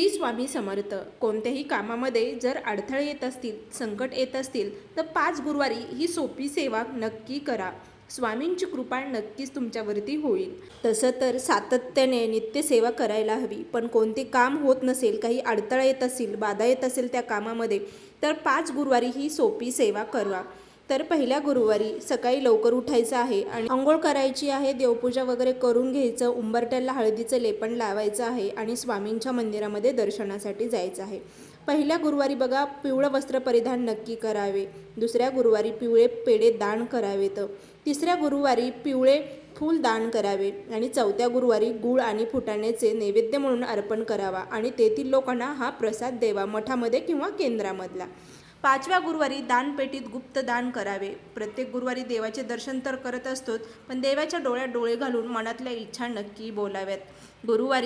श्री स्वामी समर्थ. कोणत्याही कामामध्ये जर अडथळे येत असतील, संकट येत असतील, तर 5 गुरुवारी ही सोपी सेवा नक्की करा. स्वामींची कृपा नक्कीच तुमच्यावरती होईल. तसं तर सातत्याने नित्यसेवा करायला हवी, पण कोणते काम होत नसेल, काही अडथळा येत असेल, बाधा येत असेल त्या कामामध्ये, तर 5 गुरुवारी ही सोपी सेवा करा. तर पहिल्या गुरुवारी सकाळी लवकर उठायचं आहे आणि अंघोळ करायची आहे, देवपूजा वगैरे करून घ्यायचं, उंबरठ्याला हळदीचं लेपन लावायचं आहे आणि स्वामींच्या मंदिरामध्ये दर्शनासाठी जायचं आहे. पहिल्या गुरुवारी बघा पिवळं वस्त्र परिधान नक्की करावे. दुसऱ्या गुरुवारी पिवळे पेढे दान करावेत. तिसऱ्या गुरुवारी पिवळे फूल दान करावे आणि चौथ्या गुरुवारी गूळ आणि फुटाण्याचे नैवेद्य म्हणून अर्पण करावा आणि तेथील लोकांना हा प्रसाद द्यावा, मठामध्ये किंवा केंद्रामधला. 5व्या गुरुवारी दानपेटीत गुप्त दान करावे. प्रत्येक गुरुवारी देवाचे दर्शन तर करत असतोच, पण देवाच्या डोळ्यात डोळे घालून मनातल्या इच्छा नक्की बोलाव्यात.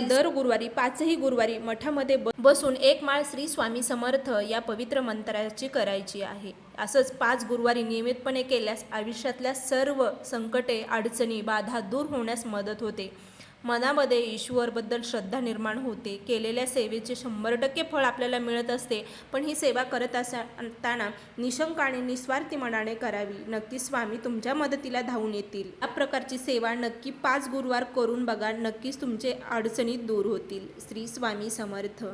दर गुरुवारी 5ही गुरुवारी मठामध्ये बसून एक माळ श्री स्वामी समर्थ या पवित्र मंत्राची करायची आहे. असंच 5 गुरुवारी नियमितपणे केल्यास आयुष्यातल्या सर्व संकटे, अडचणी, बाधा दूर होण्यास मदत होते. मनामध्ये ईश्वरबद्दल श्रद्धा निर्माण होते. केलेल्या सेवेचे 100% फळ आपल्याला मिळत असते. पण ही सेवा करत असताना निशंक आणि निस्वार्थी मनाने करावी. नक्की स्वामी तुमच्या मदतीला धावून येतील. या प्रकारची सेवा नक्की 5 गुरुवार करून बघा. नक्कीच तुमचे अडचणी दूर होतील. श्री स्वामी समर्थ.